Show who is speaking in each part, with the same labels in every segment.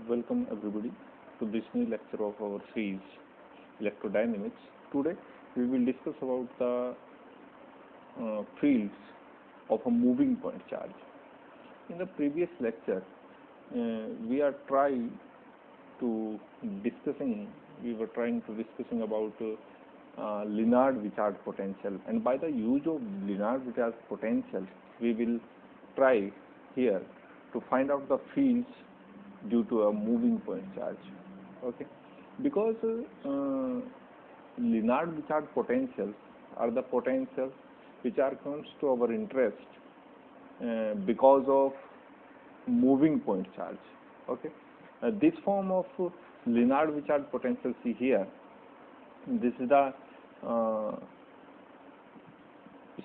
Speaker 1: Welcome everybody to this new lecture of our series Electrodynamics. Today we will discuss about the fields of a moving point charge. In the previous lecture, we are trying to discussing about Lennard-Wichard potential, and by the use of Lennard-Wichard potential, we will try here to find out the fields due to a moving point charge. Okay, because Lennard-Wichard potentials are the potentials which are comes to our interest because of moving point charge. Okay, this form of Lennard-Wichard potential, see here, this is the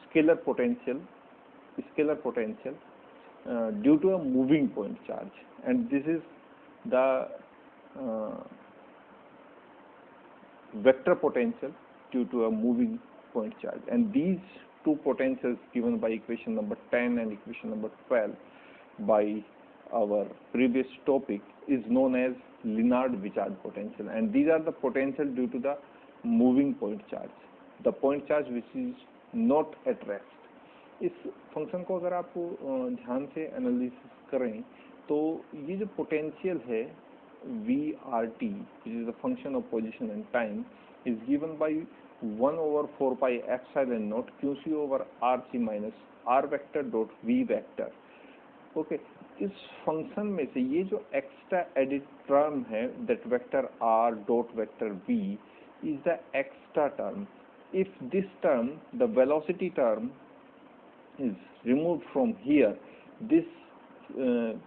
Speaker 1: scalar potential due to a moving point charge, and this is the vector potential due to a moving point charge, and these two potentials given by equation number 10 and equation number 12 by our previous topic is known as Lennard-Wichard potential, and these are the potential due to the moving point charge, the point charge which is not at rest. इस function को अगर आप ध्यान से analysis करें तो ये जो पोटेंशियल है VRT, which is the function of position and time, is given by 1/4 pi epsilon naught QC over RC minus R vector dot V vector. Okay, इस फंक्शन में से ये जो एक्स्ट्रा एडिड टर्म है, that vector R dot vector V is the extra term. If this term, the velocity term, is removed from here, this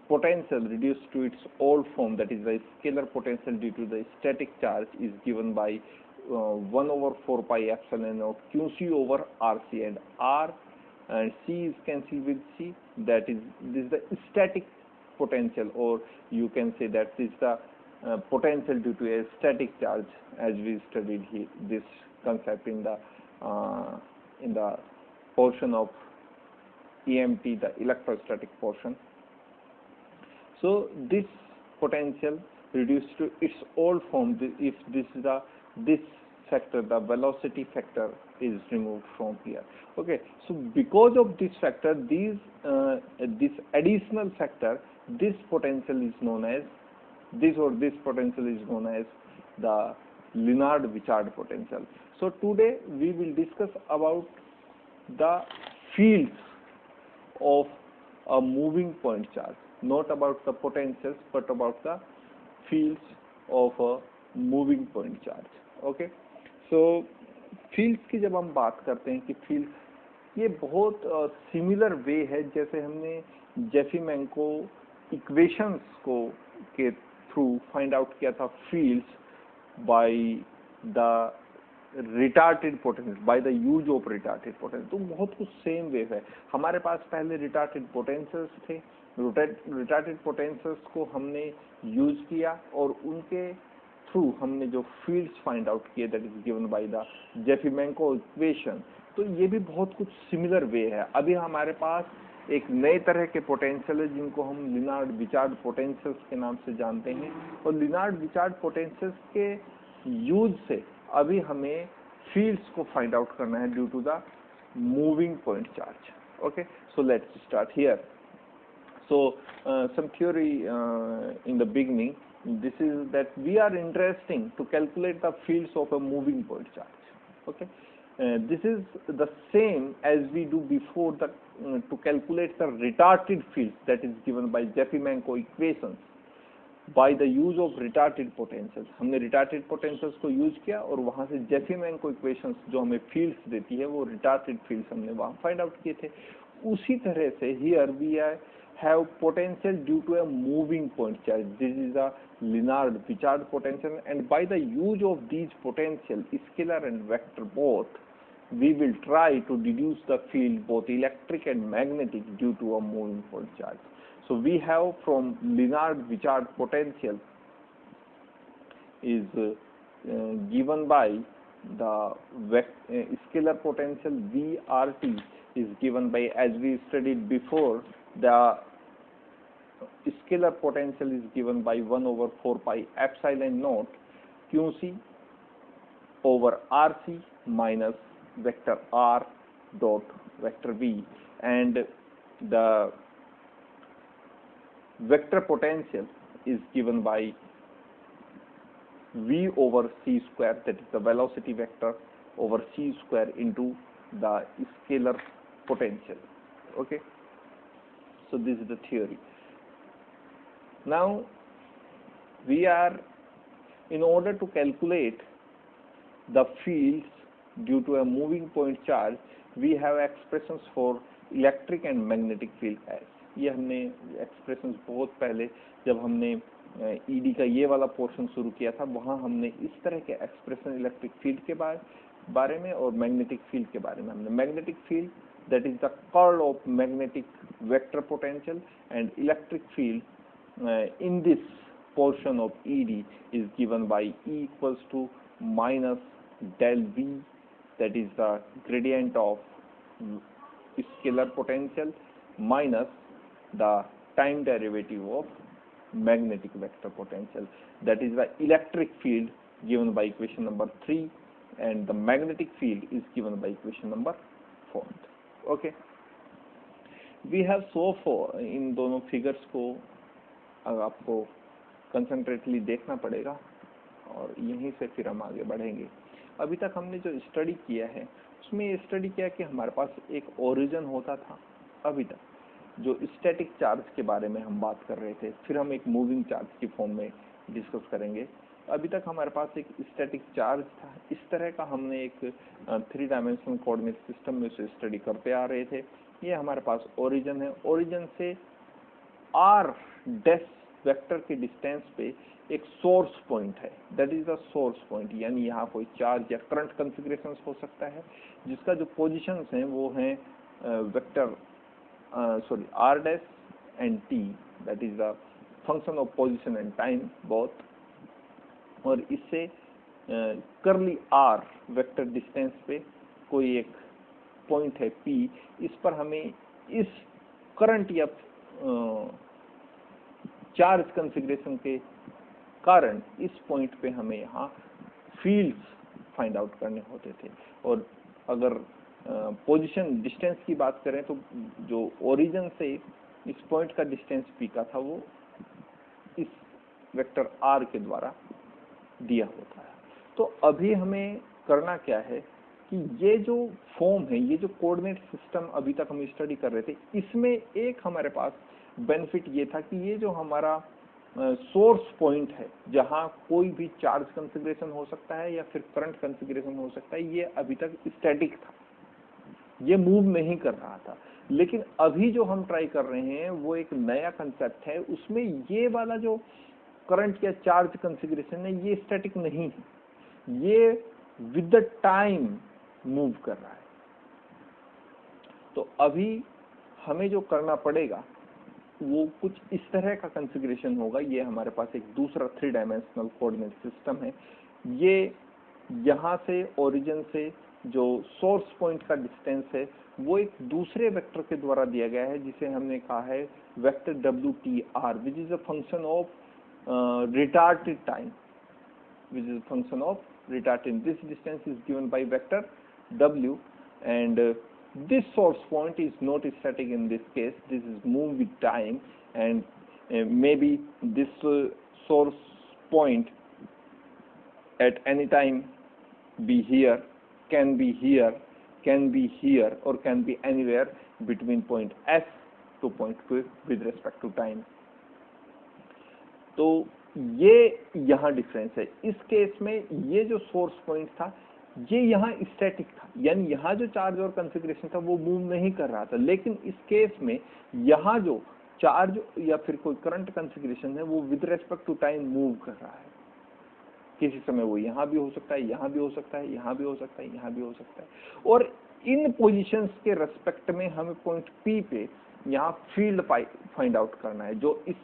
Speaker 1: potential reduced to its old form, that is the scalar potential due to the static charge, is given by 1/4 pi epsilon naught QC over RC, and R and C is cancelled with C. That is, this is the static potential, or you can say that this is the potential due to a static charge, as we studied here this concept in the portion of EMT, the electrostatic portion. So this potential reduced to its old form if this factor, the velocity factor, is removed from here. Okay, so because of this factor, this additional factor, this potential is known as this potential is known as the Lennard-Wichard potential. So today we will discuss about the fields of a moving point charge, not about the potentials but about the fields of a moving point charge. Okay, so fields की जब हम बात करते हैं कि fields, ये बहुत similar way है जैसे हमने जेफी-मैंको इक्वेशंस को के थ्रू फाइंड आउट किया था fields by the retarded potential, by the use of retarded potential. तो बहुत कुछ सेम वेव है. हमारे पास पहले रिटार्टेड पोटेंशियल्स थे, रिटार्टेड पोटेंशियल्स को हमने यूज किया और उनके थ्रू हमने जो फील्ड्स फाइंड आउट किए, that is given by the Jefimenko equation. तो ये भी बहुत कुछ सिमिलर वे है. अभी हमारे पास एक नए तरह के पोटेंशियल है जिनको हम Lennard-Wichard पोटेंशियल्स के नाम से जानते हैं, और Lennard-Wichard पोटेंशियल्स के यूज से अभी हमें फील्ड्स को फाइंड आउट करना है due to the moving point charge. Okay, so let's start here. So some theory in the beginning, this is that we are interesting to calculate the fields of a moving point charge. Okay, this is the same as we do before the to calculate the retarded fields, that is given by Jeffy-Manco equations by the use of retarded potentials. हमने retarded potentials को use किया और वहां से Jeffy-Manco equations जो हमें fields देती है वो retarded fields हमने वहां फाइंड आउट किए थे. उसी तरह से here we have potential due to a moving point charge. This is a Lennard-Wichard potential, and by the use of these potential, scalar and vector both, we will try to deduce the field both electric and magnetic due to a moving point charge. So we have from Lennard-Wichard potential is given by the scalar potential VRT is given by, as we studied before, the scalar potential is given by 1 over 4 pi epsilon naught QC over RC minus vector R dot vector V, and the vector potential is given by V over C square, that is the velocity vector over C square into the scalar potential. Okay, so this is the theory. Now we are, in order to calculate the fields due to a moving point charge, we have expressions for electric and magnetic field as. ये हमने expressions बहुत पहले जब हमने ED का ये वाला portion शुरू किया था, वहाँ हमने इस तरह के एक्सप्रेशन इलेक्ट्रिक फील्ड के बारे में और मैग्नेटिक फील्ड के बारे में हमने magnetic field, that is the curl of magnetic vector potential, and electric field in this portion of ED is given by E equals to minus del V, that is the gradient of scalar potential, minus the time derivative of magnetic vector potential, that is the electric field given by equation number 3, and the magnetic field is given by equation number 4. Okay, we have so far, इन दोनों figures को आपको कंसंट्रेटली देखना पड़ेगा और यहीं से फिर हम आगे बढ़ेंगे. अभी तक हमने जो स्टडी किया है उसमें ये स्टडी किया कि हमारे पास एक ओरिजिन होता था, अभी तक जो स्टैटिक चार्ज के बारे में हम बात कर रहे थे, फिर हम एक मूविंग चार्ज की फॉर्म में डिस्कस करेंगे. अभी तक हमारे पास एक स्टैटिक चार्ज था, इस तरह का हमने एक 3 डायमेंशनल कोऑर्डिनेट सिस्टम में से स्टडी करते आ रहे थे. ये हमारे पास ओरिजिन है, ओरिजिन से r डैश वेक्टर के डिस्टेंस पे एक सोर्स पॉइंट है, that is the source point, यानी यहाँ कोई चार्ज या करंट कॉन्फ़िगरेशन हो सकता है जिसका जो पोजीशंस हैं वो हैं vector r dash and t, that is the function of position and time both, और इससे करली r वेक्टर डिस्टेंस पे कोई एक पॉइंट है p, इस पर हमें इस करंट या चार्ज कॉन्फ़िगरेशन के कारण इस पॉइंट पे हमें यहाँ फील्ड्स फाइंड आउट करने होते थे. और अगर पोजीशन डिस्टेंस की बात करें तो जो ओरिजिन से इस पॉइंट का डिस्टेंस p का था वो इस वेक्टर r के द्वारा दिया होता है. तो अभी हमें करना क्या है कि ये जो फॉर्म है, ये जो कोऑर्डिनेट सिस्टम अभी तक हम स्टडी कर रहे थे, इसमें एक हमारे पास बेनिफिट ये था कि ये जो हमारा सोर्स पॉइंट है जहाँ कोई भी चार्ज कॉन्फ़िगरेशन हो सकता है या फिर करंट कॉन्फ़िगरेशन हो सकता है, ये अभी तक स्टैटिक था, ये मूव नहीं कर रहा था. लेकिन अभी जो हम ट्राई कर रहे हैं वो एक नया कंसेप्ट है, उसमें ये वाला जो करंट या चार्ज कॉन्फ़िगरेशन है ये स्टैटिक नहीं है, ये विद द टाइम मूव कर रहा है. तो अभी हमें जो करना पड़ेगा वो कुछ इस तरह का कॉन्फ़िगरेशन होगा. ये हमारे पास एक दूसरा 3 डायमेंशनल कोऑर्डिनेट सिस्टम है. ये यहाँ से ओरिजिन से जो सोर्स पॉइंट का डिस्टेंस है वो एक दूसरे वेक्टर के द्वारा दिया गया है जिसे हमने कहा है vector WTR, which is a function of retarded time, which is a function of retarded. This distance is given by vector W, and this source point is not static in this case. This is moved with time, and maybe this source point at any time be here, can be here, can be here, or can be anywhere between point S to point Q with respect to time. तो ये यहाँ difference है. इस case में ये जो source point था ये यहाँ स्टैटिक था, यानी यहाँ जो चार्ज और कॉन्फ़िगरेशन था वो मूव नहीं कर रहा था. लेकिन इस केस में यहाँ जो चार्ज या फिर कोई करंट कॉन्फ़िगरेशन है वो with respect to time move कर रहा है. किसी समय वो यहाँ भी हो सकता है, यहाँ भी हो सकता है, यहाँ भी हो सकता है, यहाँ भी हो सकता है. और इन पोजीशंस के रेस्पेक्ट में हमें पॉइंट P पे यहाँ फील्ड फाइंड आउट करना है जो इस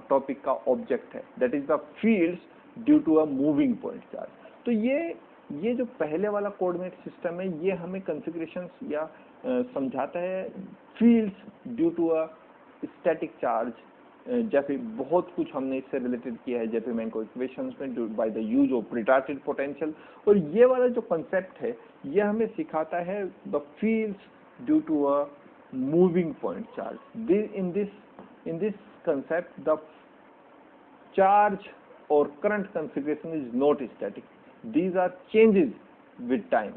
Speaker 1: टॉपिक का ऑब्जेक्ट है, that is the fields due to a moving point charge. तो ये जो पहले वाला कोऑर्डिनेट सिस्टम है ये हमें कॉन्फ़िगरेशंस या समझाता है fields due to a static charge जैसे बहुत कुछ हमने इससे रिलेटेड किया है जेफीमैन इक्वेशंस में by the use of retarded potential. और ये वाला जो कंसेप्ट है ये हमें सिखाता है the fields due to a moving point charge. In this concept the charge or current configuration is not static. These are changes with time.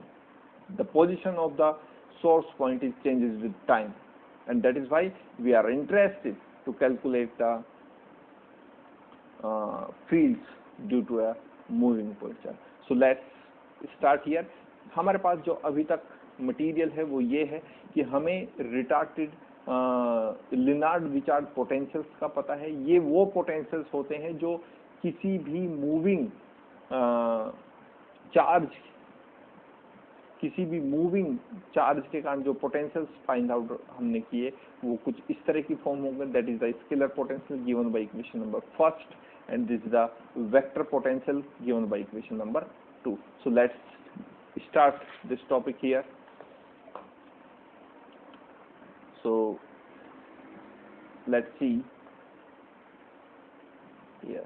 Speaker 1: The position of the source point is changes with time, and that is why we are interested to calculate the fields due to a moving point charge. So let's start here. हमारे पास जो अभी तक material है वो ये है कि हमें रिटार्टेड लिनार्ड विचार्ड पोटेंशियल्स का पता है। ये वो पोटेंशियल्स होते हैं जो किसी भी मूविंग चार्ज के कारण जो पोटेंशियल्स फाइंड आउट हमने किए वो कुछ इस तरह की फॉर्म होंगे। That is the scalar potential given by equation number first, and this is the vector potential given by equation number 2. So let's start this topic here. So let's see here.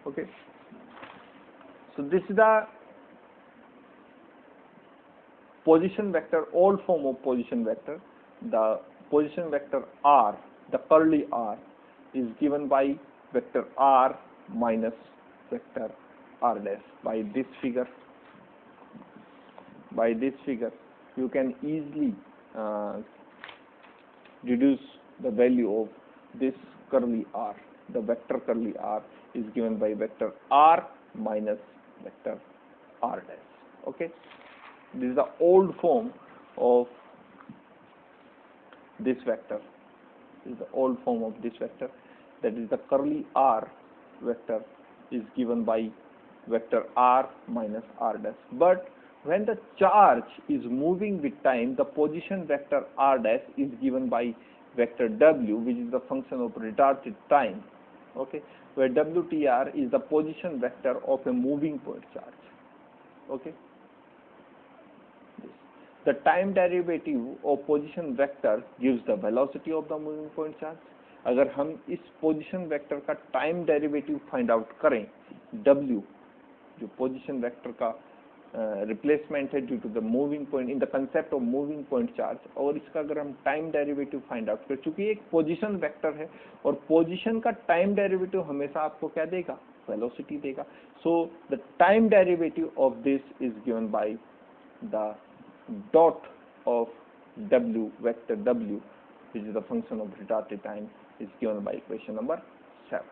Speaker 1: Okay, so this is the position vector, all form of position vector. The position vector r, the curly r, is given by vector r minus vector r dash. By this figure you can easily deduce the value of this curly r. The vector curly r is given by vector r minus vector r dash. Okay, this is the old form of this vector. This is the old form of this vector. That is the curly r vector is given by vector r minus r dash. But when the charge is moving with time, the position vector r dash is given by vector w, which is the function of retarded time. Okay, where wtr is the position vector of a moving point charge. Okay, the time derivative of position vector gives the velocity of the moving point charge. अगर हम इस position vector का time derivative find out करें, w जो position vector का replacement है due to the moving point in the concept of moving point charge, और इसका अगर हम टाइम डेरिवेटिव फाइंड आउट करें, चूंकि एक पोजीशन वेक्टर है और पोजीशन का टाइम डेरिवेटिव हमेशा आपको क्या देगा, वेलोसिटी देगा. So the time derivative of this is given by the dot of w vector w, which is the function of retarded time, is given by equation number 7.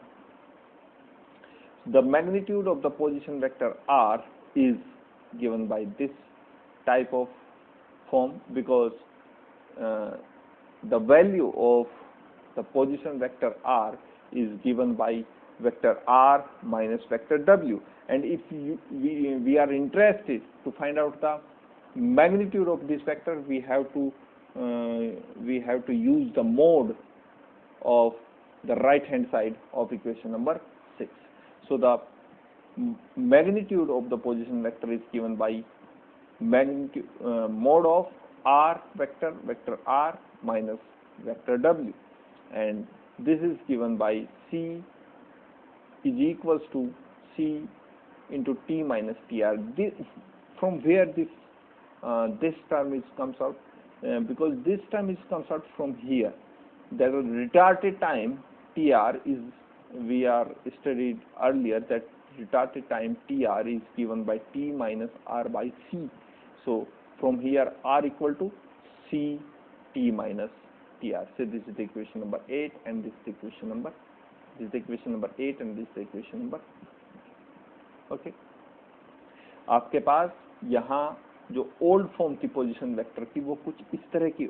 Speaker 1: The magnitude of the position vector r is given by this type of form, because the value of the position vector r is given by vector r minus vector w, and if we are interested to find out the magnitude of this vector, we have to use the mode of the right hand side of equation number 6. So the magnitude of the position vector is given by magnitude mode of r vector r minus vector w, and this is given by c is equals to c into t minus tr. From where this term comes out, because this term comes out from here, that retarded time tr is, we are studied earlier that retarded time tr is given by t minus r by c. So from here r equal to c t minus tr. So this is the equation number 8, and this is the equation number 8, and this is the equation number. Okay, आपके पास यहाँ जो old form थी position vector की वो कुछ इस तरह की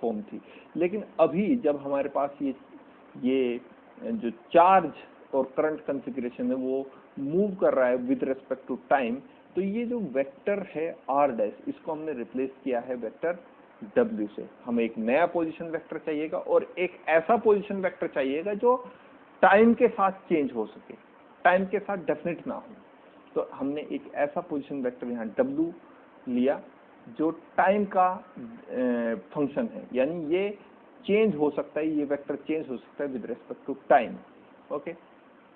Speaker 1: फॉर्म थी, लेकिन अभी जब हमारे पास ये जो चार्ज और करंट कॉन्फ़िगरेशन है वो मूव कर रहा है विद रिस्पेक्ट टू टाइम, तो ये जो वेक्टर है आर डैश, इसको हमने रिप्लेस किया है वेक्टर डब्ल्यू से. हमें एक नया पोजीशन वेक्टर चाहिएगा और एक ऐसा पोजीशन वेक्टर चाहिएगा जो टाइम के साथ चेंज हो सके, टाइम के साथ डेफिनेट ना हो. तो हमने एक ऐसा पोजीशन वेक्टर यहाँ डब्ल्यू लिया जो टाइम का फंक्शन है, यानी ये चेंज हो सकता है, ये वेक्टर चेंज हो सकता है with respect to time. Okay,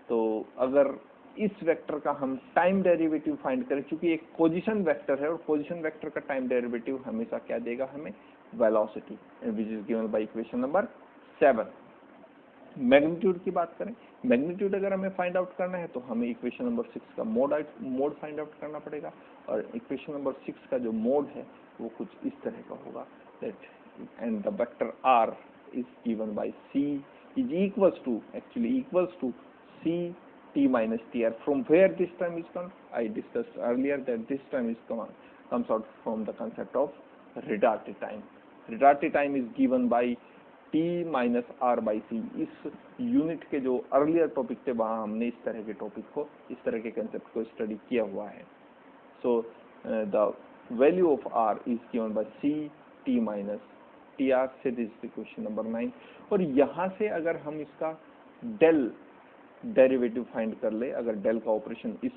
Speaker 1: तो अगर इस वेक्टर का हम टाइम डेरिवेटिव फाइंड करें, क्योंकि एक पोजीशन वेक्टर है और पोजीशन वेक्टर का टाइम डेरिवेटिव हमेशा क्या देगा हमें, velocity, which is given by equation number 7। Magnitude की बात करें, मैग्नीट्यूड अगर हमें फाइंड आउट करना है तो हमें इक्वेशन नंबर 6 का मोड फाइंड आउट करना पड़ेगा, और इक्वेशन नंबर 6 का जो मोड है वो कुछ इस तरह का होगा, that and the vector R is given by C is equals to C t minus tr. From where this term is come? I discussed earlier that this term is comes out from the concept of redarted time. Redarted time is given by t minus r by c. इस unit के जो earlier topic थे वहाँ हमने इस तरह के topic को, इस तरह के कंसेप्ट को स्टडी किया हुआ है। So the value of r is given by c t minus tr से, दिस इज क्वेश्चन नंबर 9। और यहाँ से अगर हम इसका डेल डेरिवेटिव फाइंड कर ले, अगर डेल का ऑपरेशन इस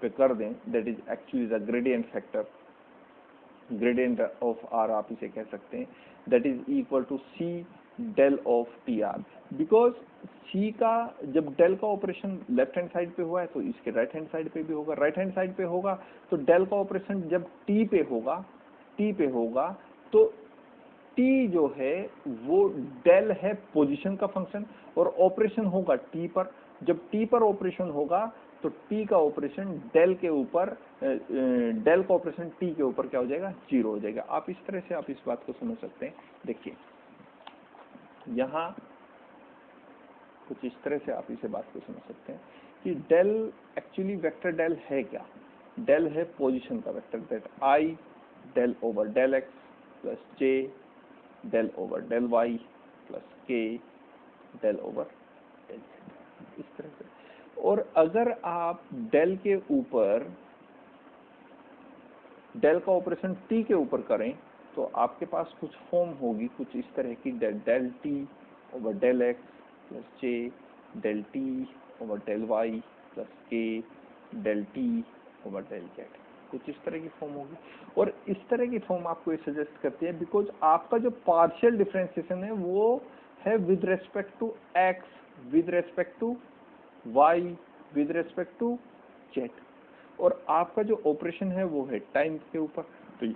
Speaker 1: पे कर दें, that is actually the gradient factor, gradient of r आप इसे कह सकते हैं, that is equal to c del of t r. Because c का जब डेल का ऑपरेशन लेफ्ट हैंड साइड पे हुआ है तो इसके राइट हैंड साइड पे भी होगा, राइट हैंड साइड पे होगा तो डेल का ऑपरेशन जब टी पे होगा तो टी जो है वो डेल है पोजीशन का फंक्शन, और ऑपरेशन होगा टी पर। जब टी पर ऑपरेशन होगा तो टी का ऑपरेशन डेल के ऊपर, डेल का ऑपरेशन टी के ऊपर क्या हो जाएगा, 0 हो जाएगा। आप इस तरह से आप इस बात को समझ सकते हैं। देखिए यहाँ कुछ इस तरह से आप इसे बात को समझ सकते हैं कि डेल एक्चुअली वेक्टर डेल है क्या, डेल है पोजीशन का vector, that I del over del x plus J del over del Y plus के डेल ओवर डेल जेड, इस तरह से। और अगर आप डेल के ऊपर डेल का ऑपरेशन टी के ऊपर करें तो आपके पास कुछ फॉर्म होगी कुछ इस तरह की, del t over del x plus जे del t over del Y plus के del t over del z, कुछ इस तरह की फॉर्म होगी। और इस तरह की फॉर्म आपको ये सजेस्ट करती है बिकॉज आपका जो पार्शियल डिफरेंशिएशन है वो है with respect to X, with respect to Y, with respect to Z, और आपका जो ऑपरेशन है वो है टाइम के ऊपर, तो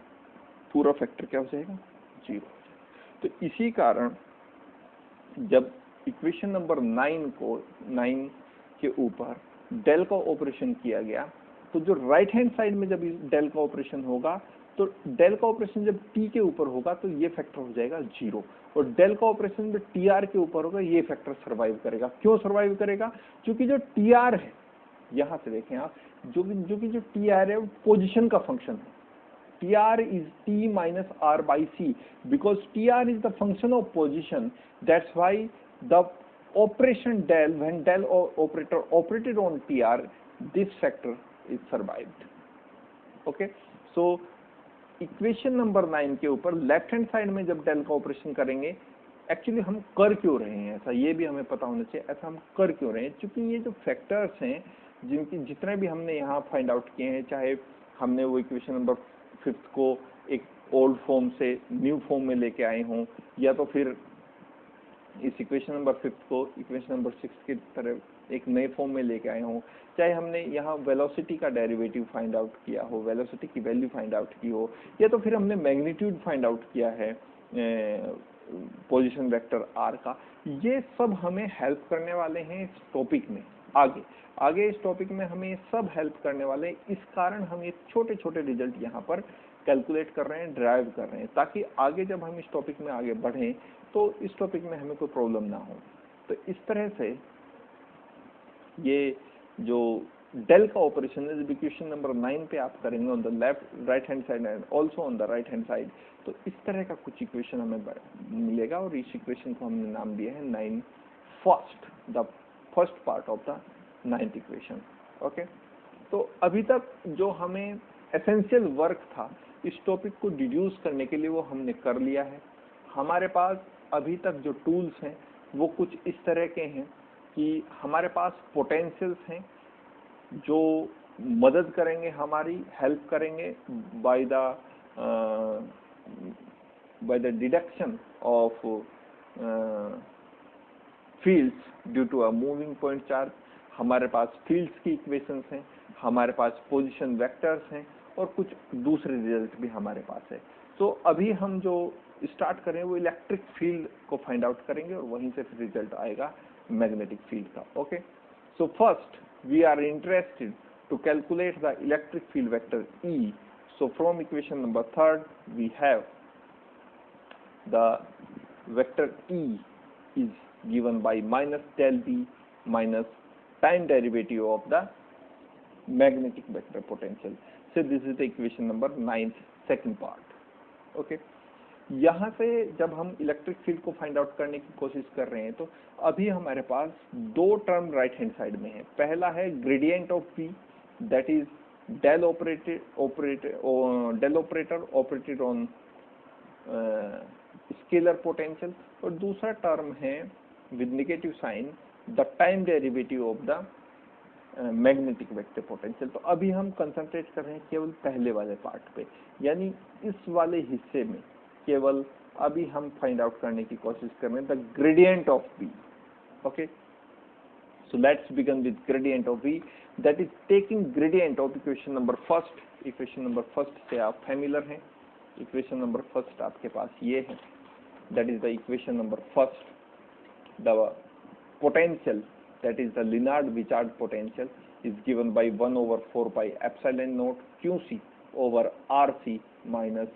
Speaker 1: पूरा फैक्टर क्या हो जाएगा, 0। तो इसी कारण जब इक्वेशन नंबर 9 के ऊपर डेल का ऑपरेशन किया गया तो जो राइट हैंड साइड में जब डेल का ऑपरेशन होगा तो डेल का ऑपरेशन जब टी के ऊपर होगा तो ये फैक्टर हो जाएगा 0, और डेल का ऑपरेशन जब टी आर के ऊपर होगा ये फैक्टर सर्वाइव करेगा। क्यों सर्वाइव करेगा, क्योंकि जो टी आर है, यहाँ से देखें आप, जो टी आर है वो पोजिशन का फंक्शन है। T R is T minus R by C, because T R is the function of position, that's why the operation del, when del operator operated on TR, this factor is survived. Okay, so equation number 9 के ऊपर left hand side में जब del का operation करेंगे, actually हम कर क्यों रहे हैं ऐसा, ये भी हमें पता होना चाहिए, ऐसा हम कर क्यों रहे हैं, क्योंकि ये जो फैक्टर्स हैं जिनकी जितने भी हमने यहाँ फाइंड आउट किए हैं, चाहे हमने वो इक्वेशन नंबर 5 को एक ओल्ड फॉर्म से न्यू फॉर्म में लेके आए हों, या तो फिर इस इक्वेशन नंबर 5 को इक्वेशन नंबर 6 की तरह एक नए फॉर्म में लेके आए हों, चाहे हमने यहाँ वेलोसिटी का डेरिवेटिव फाइंड आउट किया हो, वेलोसिटी की वैल्यू फाइंड आउट की हो, या तो फिर हमने मैग्नीट्यूड फाइंड आउट किया है पोजीशन वेक्टर आर का, ये सब हमें हेल्प करने वाले हैं इस टॉपिक में। आगे इस टॉपिक में हमें ये सब हेल्प करने वाले हैं, इस कारण हम ये छोटे छोटे रिजल्ट यहाँ पर कैलकुलेट कर रहे हैं, ड्राइव कर रहे हैं, ताकि आगे जब हम इस टॉपिक में आगे बढ़ें तो इस टॉपिक में हमें कोई प्रॉब्लम ना हो। तो इस तरह से ये जो डेल का ऑपरेशन है, इक्वेशन नंबर 9 पे आप करेंगे on the left right hand side and also on the right hand side, तो इस तरह का कुछ इक्वेशन हमें मिलेगा, और इस इक्वेशन को हमने नाम दिया है 9 the first part of the 9th equation. Okay, तो अभी तक जो हमें एसेंशियल वर्क था इस टॉपिक को डिड्यूस करने के लिए वो हमने कर लिया है। हमारे पास अभी तक जो टूल्स हैं वो कुछ इस तरह के हैं कि हमारे पास पोटेंशियल्स हैं जो मदद करेंगे, हमारी हेल्प करेंगे by the deduction of fields due to a moving point charge, हमारे पास फील्ड्स की इक्वेशंस हैं, हमारे पास पोजीशन वेक्टर्स हैं और कुछ दूसरे रिजल्ट भी हमारे पास है। तो अभी हम जो स्टार्ट करें वो इलेक्ट्रिक फील्ड को फाइंड आउट करेंगे और वहीं से फिर रिजल्ट आएगा मैग्नेटिक फील्ड का। Okay, so first we are interested to calculate the electric field vector E. So from equation number 3 we have the vector E is given by minus del V minus time derivative of the magnetic vector potential. So this is the equation number 9th second part. Okay, यहाँ से जब हम electric field को find out करने की कोशिश कर रहे हैं तो अभी हमारे पास दो टर्म राइट हैंड साइड में है। पहला है gradient of V, that is del operator operated on scalar potential, और दूसरा टर्म है with negative sign the time derivative of the magnetic vector potential. तो अभी हम कंसंट्रेट कर रहे हैं केवल पहले वाले पार्ट पे, यानी इस वाले हिस्से में केवल अभी हम फाइंड आउट करने की कोशिश कर रहे हैं the gradient of V। Okay, so let's begin with gradient of V, that is taking gradient of equation number first। equation number first से आप familiar हैं, equation number first आपके पास ये है, that is the equation number first। the potential, that is the Lennard-Wichard potential, is given by 1 over 4 pi epsilon naught QC over RC minus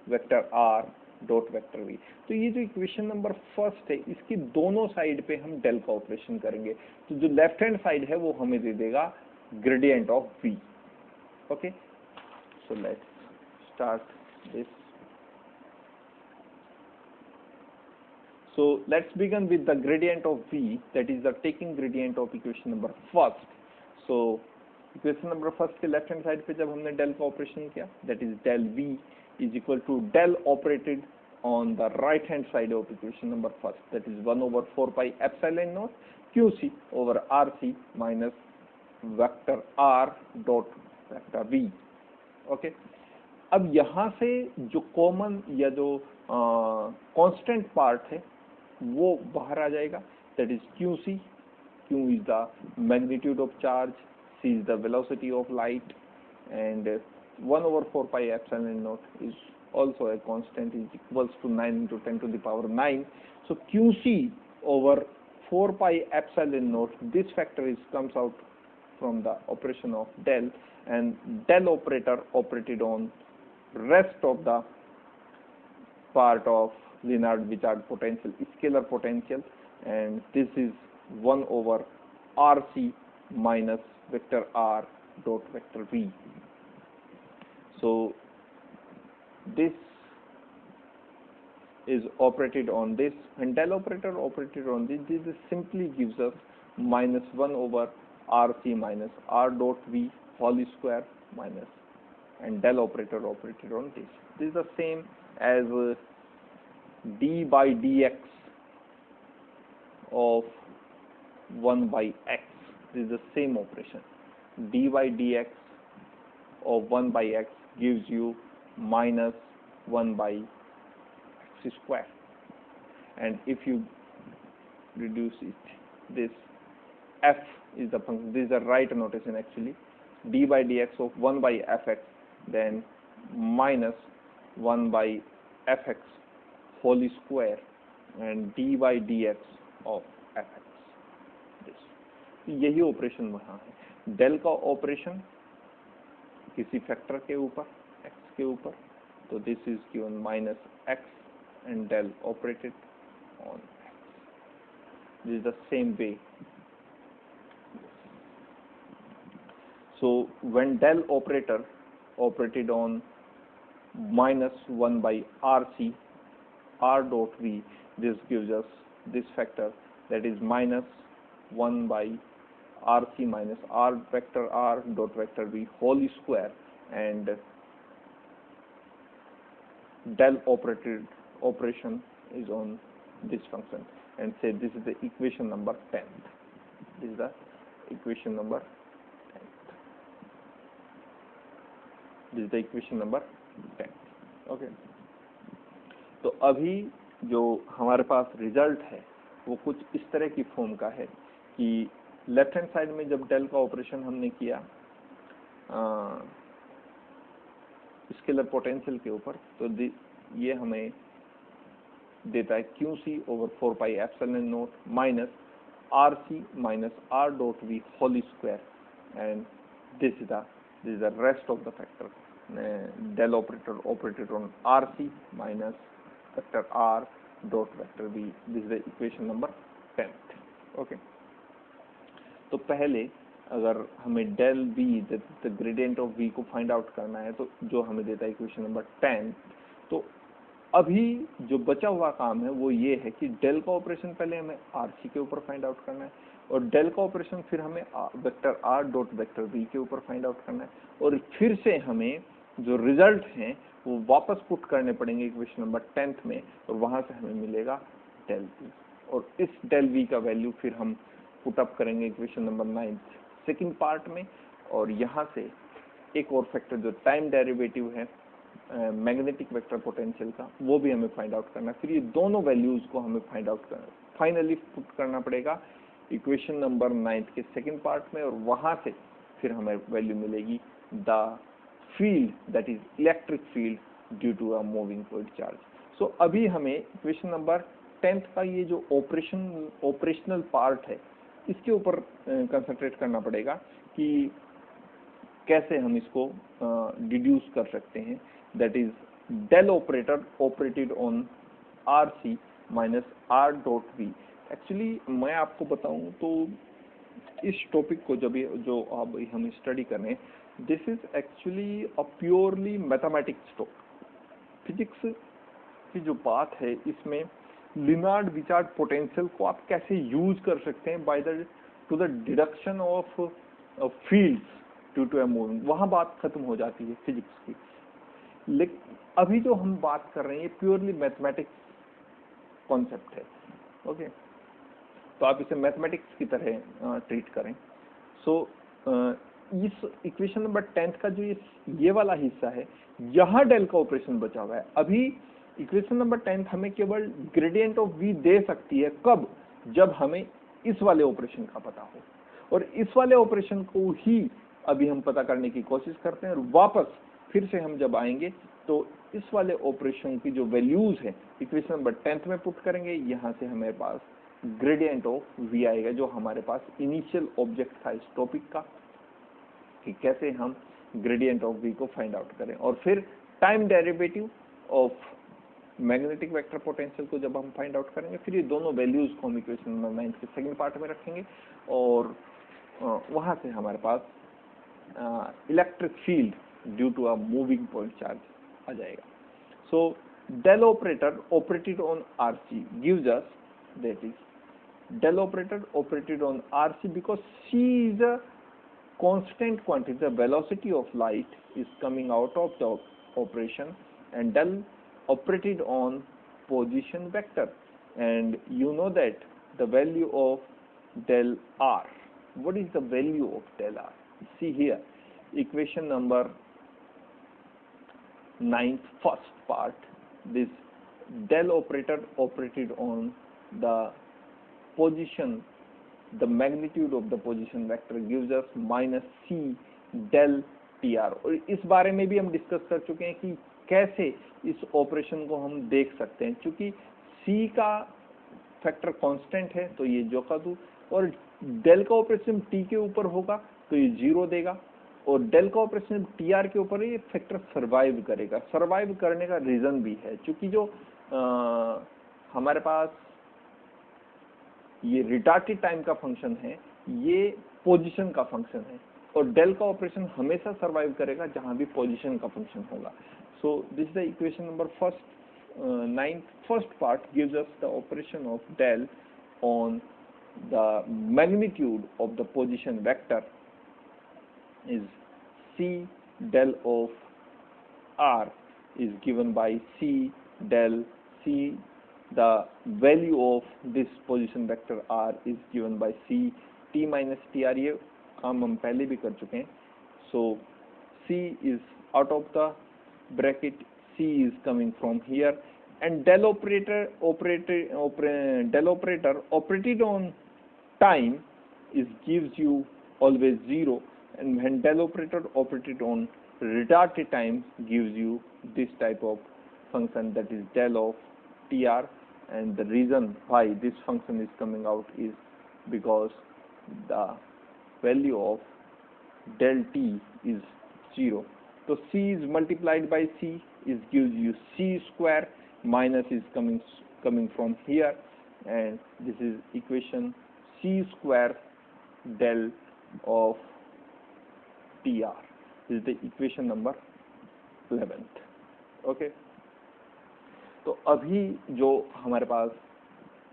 Speaker 1: vector R dot vector V। तो ये जो equation number first है इसकी दोनों side पे हम del का operation करेंगे, तो जो लेफ्ट हैंड साइड है वो हमें दे देगा gradient of V। Okay, so let's start this. So let's begin with the gradient of V, that is the taking gradient of equation number first. सो इक्वेशन नंबर फर्स्ट के लेफ्ट हैंड साइड पे जब हमने डेल का ऑपरेशन किया, that is del V is equal to del operated on the right hand side of equation number first, that is 1 over 4 pi epsilon naught QC over RC minus vector R dot vector V। Okay, अब यहाँ से जो common या जो constant part है वो बाहर आ जाएगा, that is QC। Q is the magnitude of charge, C is the velocity of light, and 1 over 4 pi epsilon naught is also a constant, is equals to 9 into 10 to the power 9. So QC over 4 pi epsilon naught, this factor is comes out from the operation of del, and del operator operated on rest of the part of Lennard-Wichard potential, scalar potential, and this is 1 over RC minus vector R dot vector V. So this is operated on this, and del operator operated on this, this simply gives us minus 1 over RC minus R dot V whole square minus, and del operator operated on this. This is the same as d by dx of 1 by x. This is the same operation. d by dx of 1 by x gives you minus 1 by x square, and if you reduce it, this f is the function, this is the right notation actually, d by dx of 1 by fx, then minus 1 by fx whole square, and d by dx of fx, this। यही operation वहाँ है, del का operation किसी factor के ऊपर x के ऊपर, तो this is given minus x and del operated on x। This is the same way. So when del operator operated on minus 1 by RC R dot V, this gives us this factor, that is minus 1 by RC minus R vector R dot vector V whole square, and del operated operation is on this function, and say this is the equation number 10. This is the equation number 10. This is the equation number 10. Okay. तो अभी जो हमारे पास result है वो कुछ इस तरह की फॉर्म का है कि लेफ्ट हैंड साइड में जब डेल का ऑपरेशन हमने किया स्केलर पोटेंशियल के ऊपर, तो ये हमें देता है QC over 4 pi epsilon naught minus RC minus R dot V whole square, and this is the rest of the factor del operator operated on RC minus vector R dot vector V. This is the equation number 10th. Okay. तो पहले अगर हमें del V the gradient of V को find out करना है, तो जो हमें देता है इक्वेशन नंबर 10, तो अभी जो बचा हुआ काम है वो ये है कि डेल का ऑपरेशन पहले हमें RC के ऊपर फाइंड आउट करना है, और डेल का ऑपरेशन फिर हमें vector R dot vector V के ऊपर फाइंड आउट करना है, और फिर से हमें जो रिजल्ट हैं वो वापस पुट करने पड़ेंगे इक्वेशन नंबर 10th में, और वहां से हमें मिलेगा डेल V, और इस डेल V का वैल्यू फिर हम पुट अप करेंगे equation number 9th second part में, और यहाँ से एक और फैक्टर जो टाइम डेरिवेटिव है मैग्नेटिक वेक्टर पोटेंशियल का, वो भी हमें फाइंड आउट करना है। फिर ये दोनों वैल्यूज को हमें फाइंड आउट करना, फाइनली पुट करना पड़ेगा इक्वेशन नंबर 9th के सेकंड पार्ट में, और वहां से फिर हमें वैल्यू मिलेगी the field that is electric field due to a moving fluid charge. So अभी हमें इक्वेशन नंबर 10th का ये जो ऑपरेशनल पार्ट है इसके ऊपर कंसंट्रेट करना पड़ेगा कि कैसे हम इसको डिड्यूस कर सकते हैं, that is del operator operated on RC minus R dot V। Actually मैं आपको बताऊं तो इस टॉपिक को जो अब हम स्टडी कर रहे हैं, this is actually a purely mathematics topic. Physics की जो बात है इसमें लिनार्ड विचार्ड पोटेंशियल को आप कैसे यूज कर सकते हैं by the to the deduction of fields due to a moving, वहां बात खत्म हो जाती है फिजिक्स की। लेकिन अभी जो हम बात कर रहे हैं ये प्योरली मैथमेटिक्स कॉन्सेप्ट है। ओके, तो आप इसे मैथमेटिक्स की तरह ट्रीट करें। सो इस इक्वेशन नंबर 10th का जो ये वाला हिस्सा है, यहाँ डेल का ऑपरेशन बचा हुआ है। अभी इक्वेशन नंबर 10th हमें केवल ग्रेडियंट ऑफ V दे सकती है, कब? जब हमें इस वाले ऑपरेशन का पता हो, और इस वाले ऑपरेशन को ही अभी हम पता करने की कोशिश करते हैं, और वापस फिर से हम जब आएंगे तो इस वाले ऑपरेशन की जो वैल्यूज है इक्वेशन नंबर 10th में पुट करेंगे। यहाँ से हमारे पास ग्रेडियंट ऑफ V आएगा, जो हमारे पास इनिशियल ऑब्जेक्ट था इस टॉपिक का, कि कैसे हम ग्रेडियंट ऑफ V को फाइंड आउट करें। और फिर time derivative of magnetic vector potential को जब हम फाइंड आउट करेंगे, फिर ये दोनों वैल्यूज को हम इक्वेशन नंबर 9 के सेकंड पार्ट में रखेंगे, और वहां से हमारे पास electric field due to a moving point charge आ जाएगा। So del operator operated on RC gives us, that is del operator operated on RC because C is a constant quantity, the velocity of light is coming out of the operation, and del operated on position vector, and you know that the value of del R. What is the value of del R? See here, equation number 9th first part, this del operator operated on the position, the magnitude of the position vector gives us minus C del TR। और इस बारे में भी हम discuss कर चुके हैं कि कैसे इस ऑपरेशन को हम देख सकते हैं। चूंकि C का फैक्टर कांस्टेंट है तो ये जो का दू, और डेल का ऑपरेशन T के ऊपर होगा तो ये 0 देगा, और डेल का ऑपरेशन TR के ऊपर ये फैक्टर सर्वाइव करेगा। सर्वाइव करने का रीजन भी है, चूंकि जो हमारे पास ये रिटार्डेड टाइम का फंक्शन है, ये पोजीशन का फंक्शन है, और डेल का ऑपरेशन हमेशा सर्वाइव करेगा जहां भी पोजीशन का फंक्शन होगा। So this is the equation number first 9th first part gives us the operation of del on the magnitude of the position vector is C del of R is given by C del C. The value of this position vector R is given by C T minus TR। ये काम हम पहले भी कर चुके हैं। So C is out of the bracket, C is coming from here, and del operator operated on time gives you always 0, and when del operator operated on retarded time gives you this type of function, that is del of tr. And the reason why this function is coming out is because the value of del t is 0. So c is multiplied by c gives you c square, minus is coming from here, and this is equation c square del of tr. This is the equation number 11th. Okay, तो अभी जो हमारे पास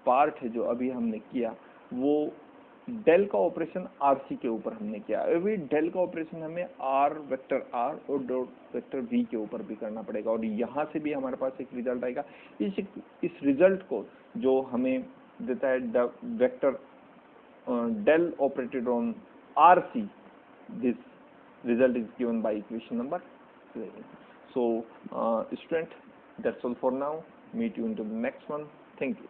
Speaker 1: part है जो अभी हमने किया वो डेल का ऑपरेशन आरसी के ऊपर हमने किया। अभी डेल का ऑपरेशन हमें आर वेक्टर आर और डॉट वेक्टर वी के ऊपर भी करना पड़ेगा, और यहाँ से भी हमारे पास एक रिजल्ट आएगा। इस रिजल्ट को जो हमें देता है vector del operated on RC, this result is given by equation number 11. So student, that's all for now. Meet you in the next one. Thank you.